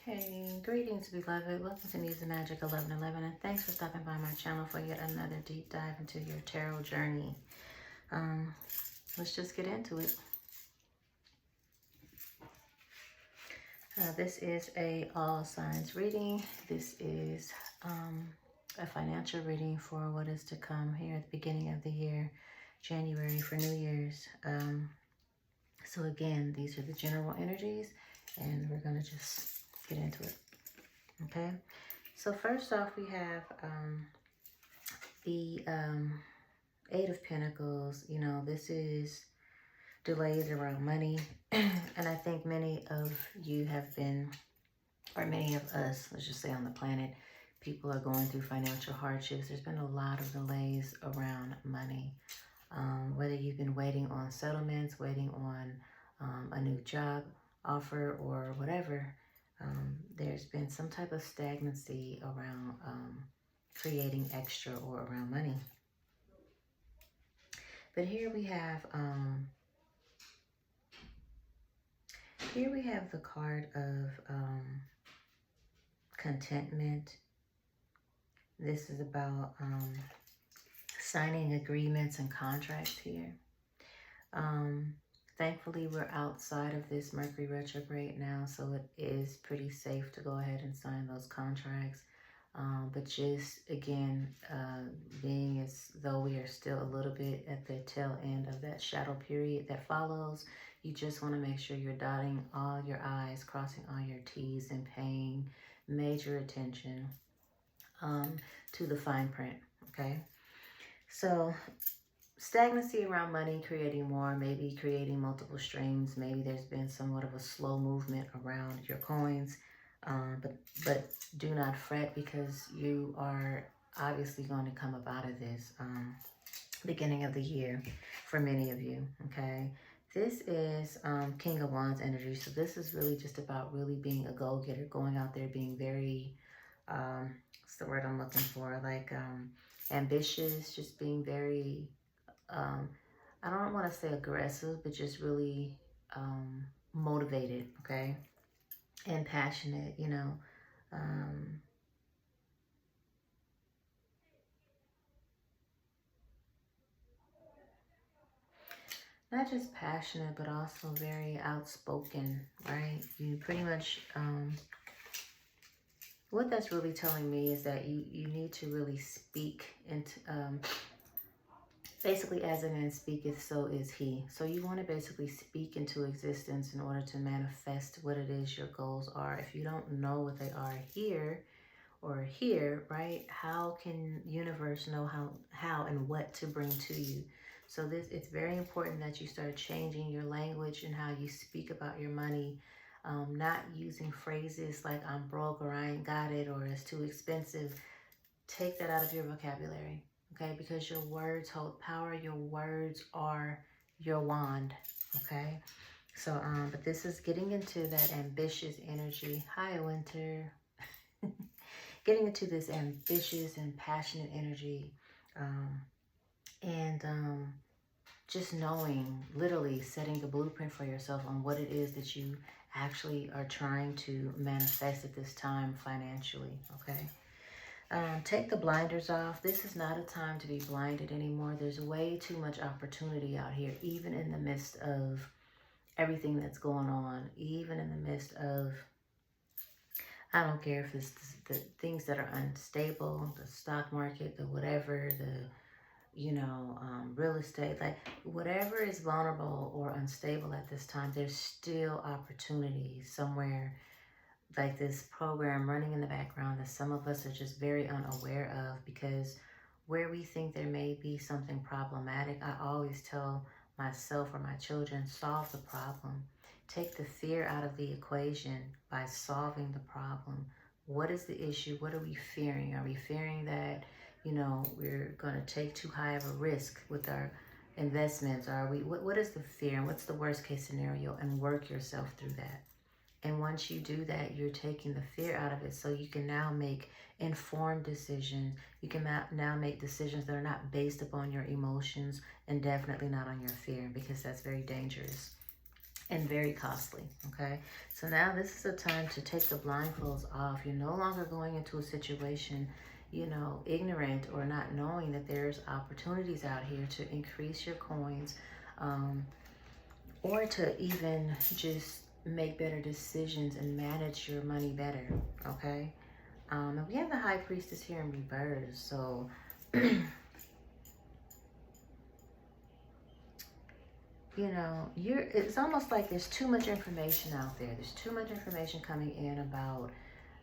Hey, greetings, beloved. Welcome to Muse and Magic 1111, and thanks for stopping by my channel for yet another deep dive into your tarot journey. Let's just get into it. This is a all signs reading. This is a financial reading for what is to come here at the beginning of the year, January, for New Year's. So again, these are the general energies, and we're going to just get into it. Okay, so first off, we have the Eight of Pentacles. You know, this is delays around money. And I think many of you have been, or many of us, let's just say on the planet, people are going through financial hardships. There's been a lot of delays around money. Whether you've been waiting on settlements, waiting on a new job offer or whatever, there's been some type of stagnancy around creating extra or around money. But here we have the card of contentment. This is about signing agreements and contracts here. Thankfully, we're outside of this Mercury retrograde now, so it is pretty safe to go ahead and sign those contracts. But just, again, being as though we are still a little bit at the tail end of that shadow period that follows, you just want to make sure you're dotting all your I's, crossing all your T's, and paying major attention to the fine print, okay? So stagnancy around money, creating more, maybe creating multiple streams. Maybe there's been somewhat of a slow movement around your coins. But do not fret, because you are obviously going to come up out of this beginning of the year for many of you, okay? This is King of Wands energy. So this is really just about really being a go-getter, going out there, being very, what's the word I'm looking for? Like ambitious, just being very, I don't want to say aggressive, but just really motivated, okay? And passionate, you know. Not just passionate, but also very outspoken, right? You pretty much, what that's really telling me is that you need to really speak into, basically, as a man speaketh, so is he. So you want to basically speak into existence in order to manifest what it is your goals are. If you don't know what they are here or here, right, how can universe know how and what to bring to you? So it's very important that you start changing your language and how you speak about your money. Not using phrases like I'm broke or I ain't got it or it's too expensive. Take that out of your vocabulary, okay? Because your words hold power. Your words are your wand, okay? So, but this is getting into that ambitious energy. Hi, Winter. Getting into this ambitious and passionate energy. Just knowing, literally setting the blueprint for yourself on what it is that you actually are trying to manifest at this time financially, okay? Take the blinders off. This is not a time to be blinded anymore. There's way too much opportunity out here, even in the midst of everything that's going on, even in the midst of, I don't care if it's the things that are unstable, the stock market, the whatever, the, you know, real estate, like whatever is vulnerable or unstable at this time, there's still opportunity somewhere, like this program running in the background that some of us are just very unaware of, because where we think there may be something problematic, I always tell myself or my children, solve the problem. Take the fear out of the equation by solving the problem. What is the issue? What are we fearing? Are we fearing that, you know, we're going to take too high of a risk with our investments? Are we, what is the fear and what's the worst case scenario? And work yourself through that. And once you do that, you're taking the fear out of it, so you can now make informed decisions. You can now make decisions that are not based upon your emotions and definitely not on your fear, because that's very dangerous. and very costly. Okay, so now this is a time to take the blindfolds off. You're no longer going into a situation, you know, ignorant or not knowing that there's opportunities out here to increase your coins, or to even just make better decisions and manage your money better. Okay, and we have the High Priestess here in reverse, so you know, it's almost like there's too much information out there. There's too much information coming in about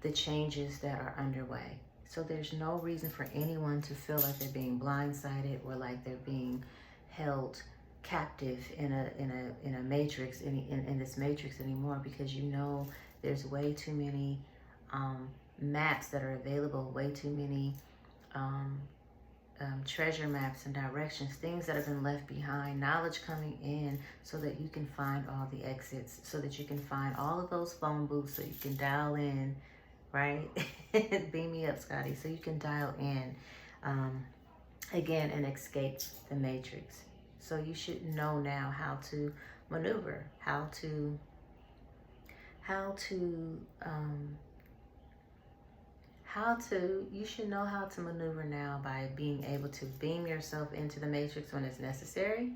the changes that are underway. So there's no reason for anyone to feel like they're being blindsided or like they're being held captive in a matrix, in this matrix anymore, because you know there's way too many maps that are available, way too many treasure maps and directions, things that have been left behind, knowledge coming in so that you can find all the exits, so that you can find all of those phone booths, so you can dial in, right? Beam me up, Scotty, so you can dial in again and escape the matrix. So you should know now how to maneuver, you should know how to maneuver now by being able to beam yourself into the matrix when it's necessary,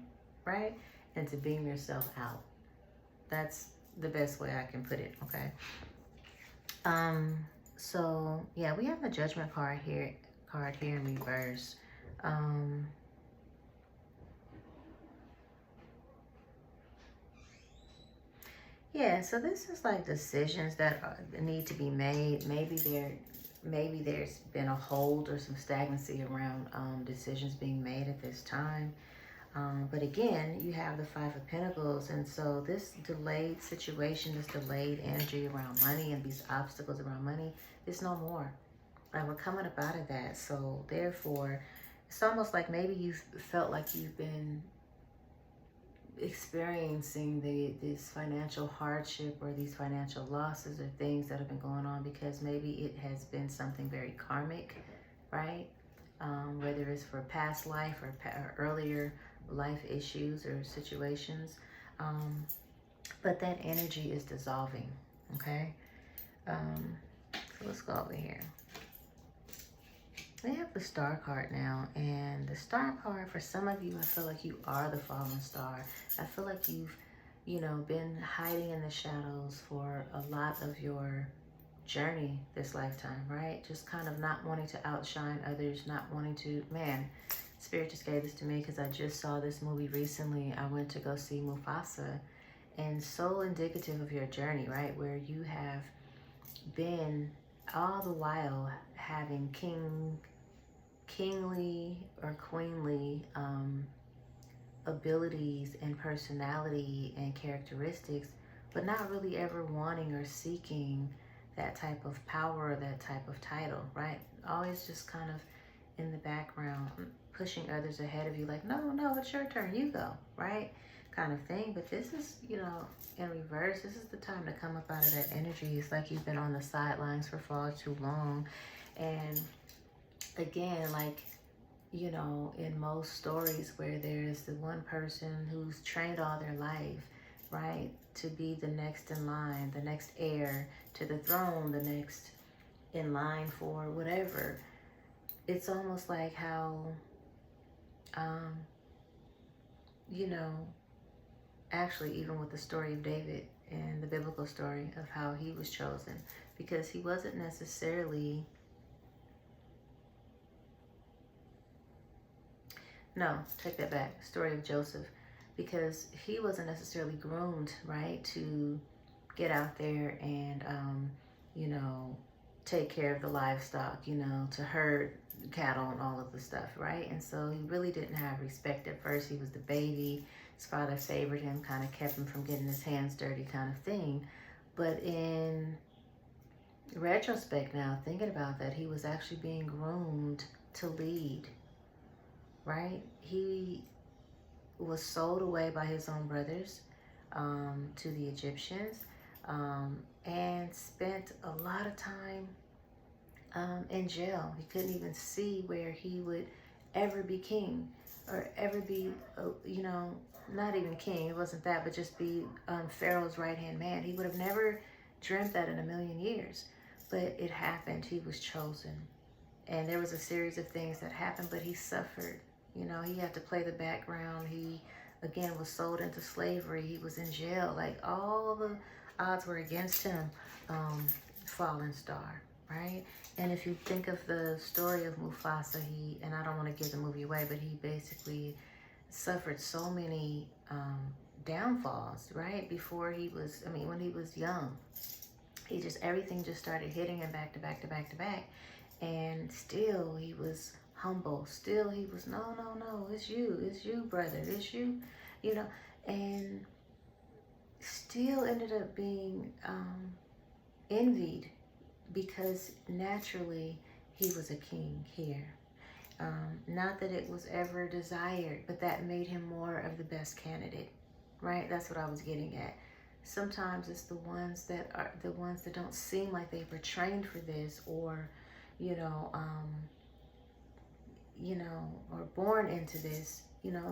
right? And to beam yourself out. That's the best way I can put it, okay? So yeah, we have the Judgment card here in reverse. Yeah, so this is like decisions that need to be made. Maybe there's been a hold or some stagnancy around decisions being made at this time. But again, you have the Five of Pentacles, and so this delayed situation, this delayed energy around money and these obstacles around money is no more. We're coming up out of that. So therefore, it's almost like maybe you felt like you've been experiencing this financial hardship or these financial losses or things that have been going on because maybe it has been something very karmic, right? Whether it's for past life or earlier life issues or situations. But that energy is dissolving, okay? So let's go over here. We have the Star card now, and the Star card, for some of you, I feel like you are the fallen star. I feel like you've, you know, been hiding in the shadows for a lot of your journey this lifetime, right? Just kind of not wanting to outshine others, not wanting to, man, Spirit just gave this to me because I just saw this movie recently. I went to go see Mufasa, and so indicative of your journey, right? Where you have been all the while having kingly or queenly abilities and personality and characteristics, but not really ever wanting or seeking that type of power or that type of title, right? Always just kind of in the background, pushing others ahead of you, like, no, it's your turn, you go, right? Kind of thing. But this is, you know, in reverse. This is the time to come up out of that energy. It's like you've been on the sidelines for far too long. And again, like, you know, in most stories where there's the one person who's trained all their life, right, to be the next in line, the next heir to the throne, the next in line for whatever, it's almost like how, you know, actually even with the story of David and the biblical story of how he was chosen, because he wasn't necessarily, no, take that back, story of Joseph, because he wasn't necessarily groomed, right, to get out there and, you know, take care of the livestock, you know, to herd cattle and all of the stuff, right? And so he really didn't have respect at first. He was the baby. His father favored him, kind of kept him from getting his hands dirty kind of thing. But in retrospect now, thinking about that, he was actually being groomed to lead, right? He was sold away by his own brothers to the Egyptians, and spent a lot of time in jail. He couldn't even see where he would ever be king. or ever be, you know, not even king, it wasn't that, but just be Pharaoh's right-hand man. He would have never dreamt that in a million years. But it happened. He was chosen. And there was a series of things that happened, but he suffered. You know, he had to play the background. He, again, was sold into slavery. He was in jail. Like, all the odds were against him. Fallen star, right? And if you think of the story of Mufasa, and I don't want to give the movie away, but he basically suffered so many downfalls, right? Before he was, I mean, when he was young, everything just started hitting him back to back to back to back. And still he was humble. Still he was, no, no, no, it's you, brother, it's you, you know, and still ended up being envied because naturally he was a king here. Not that it was ever desired, but that made him more of the best candidate, right? That's what I was getting at. Sometimes it's the ones that don't seem like they were trained for this, or or born into this.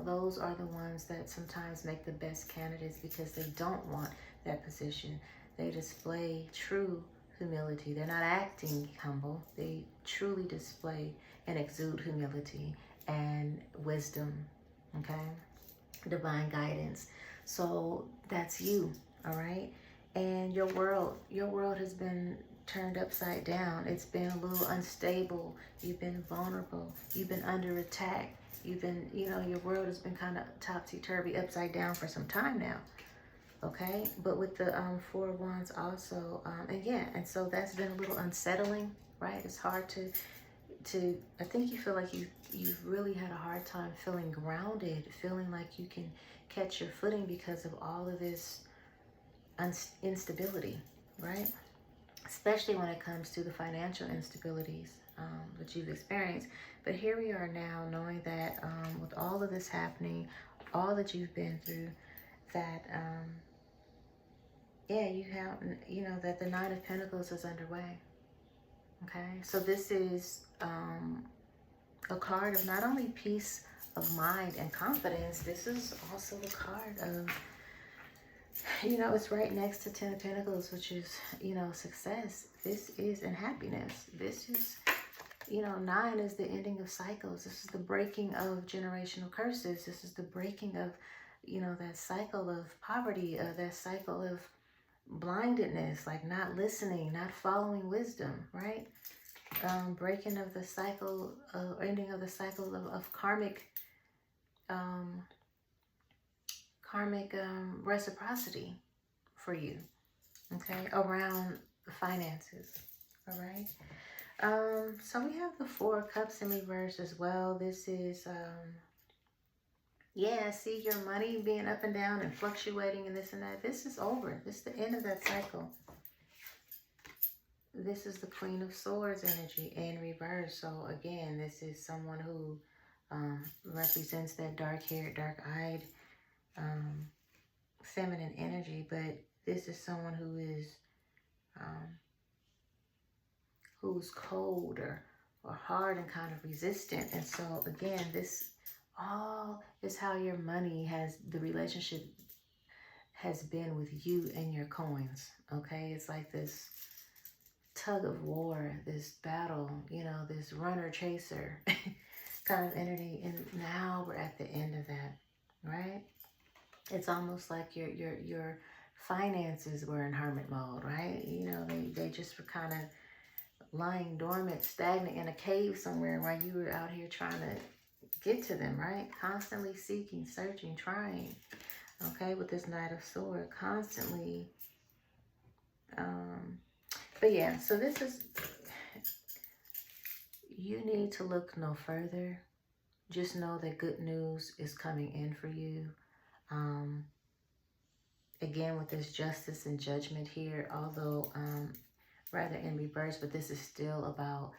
Those are the ones that sometimes make the best candidates because they don't want that position. They display true humility. They're not acting humble. They truly display and exude humility and wisdom, okay? Divine guidance. So that's you, all right? And your world has been turned upside down. It's been a little unstable. You've been vulnerable. You've been under attack. You've been, your world has been kind of topsy-turvy, upside down for some time now. Okay, but with the Four of Wands also, and so that's been a little unsettling, right? It's hard to I think you feel like you've really had a hard time feeling grounded, feeling like you can catch your footing because of all of this instability, right? Especially when it comes to the financial instabilities that you've experienced. But here we are now, knowing that with all of this happening, all that you've been through, that you have, that the Nine of Pentacles is underway. Okay, so this is a card of not only peace of mind and confidence, this is also a card of, it's right next to Ten of Pentacles, which is, success. This is, and happiness. This is, 9 is the ending of cycles. This is the breaking of generational curses. This is the breaking of, that cycle of poverty, that cycle of blindedness, like not listening, not following wisdom, right? Breaking of the cycle, ending of the cycle of karmic reciprocity for you, okay, around the finances, all right? So we have the Four of Cups in reverse as well. This is, see your money being up and down and fluctuating and this and that. This is over. This is the end of that cycle. This is the Queen of Swords energy in reverse. So again, this is someone who represents that dark-haired, dark-eyed, feminine energy. But this is someone who is who's cold or hard and kind of resistant. And so again, this all is how your money the relationship has been with you and your coins. Okay, it's like this tug of war, this battle, this runner chaser kind of energy. And now we're at the end of that, right? It's almost like your finances were in hermit mode, right? They just were kind of lying dormant, stagnant in a cave somewhere while you were out here trying to get to them, right? Constantly seeking, searching, trying, okay, with this Knight of Swords, constantly. But yeah, so this is, you need to look no further. Just know that good news is coming in for you. Again, with this justice and judgment here, although rather in reverse, but this is still about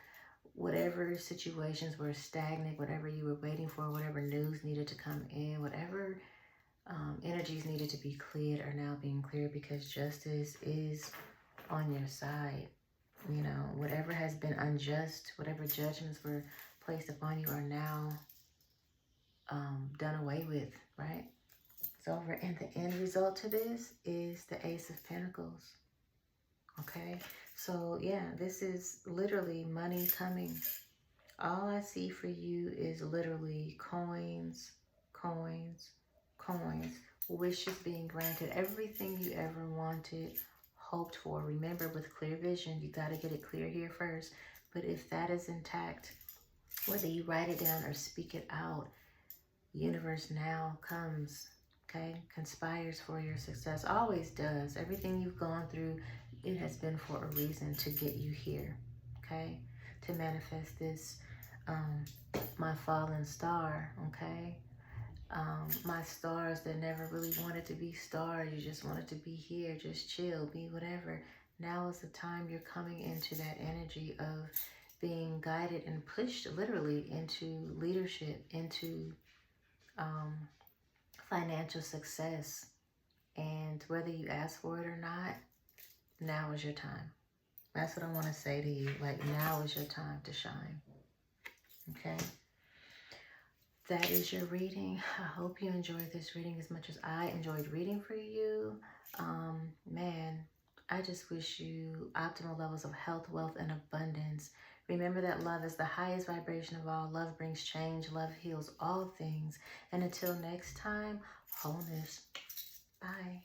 whatever situations were stagnant, whatever you were waiting for, whatever news needed to come in, whatever energies needed to be cleared are now being cleared because justice is on your side. Whatever has been unjust, whatever judgments were placed upon you are now done away with, right? It's over. And the end result to this is the Ace of Pentacles. Okay? So, yeah, this is literally money coming. All I see for you is literally coins, coins, coins. Wishes being granted. Everything you ever wanted, hoped for. Remember, with clear vision, you got to get it clear here first. But if that is intact, whether you write it down or speak it out, universe now comes, okay? Conspires for your success. Always does. Everything you've gone through, it has been for a reason to get you here, okay? To manifest this, my fallen star, okay? My stars that never really wanted to be stars. You just wanted to be here, just chill, be whatever. Now is the time you're coming into that energy of being guided and pushed literally into leadership, into financial success. And whether you ask for it or not, now is your time. That's what I want to say to you. Like, now is your time to shine. Okay? That is your reading. I hope you enjoyed this reading as much as I enjoyed reading for you. Man, I just wish you optimal levels of health, wealth, and abundance. Remember that love is the highest vibration of all. Love brings change. Love heals all things. And until next time, wholeness. Bye.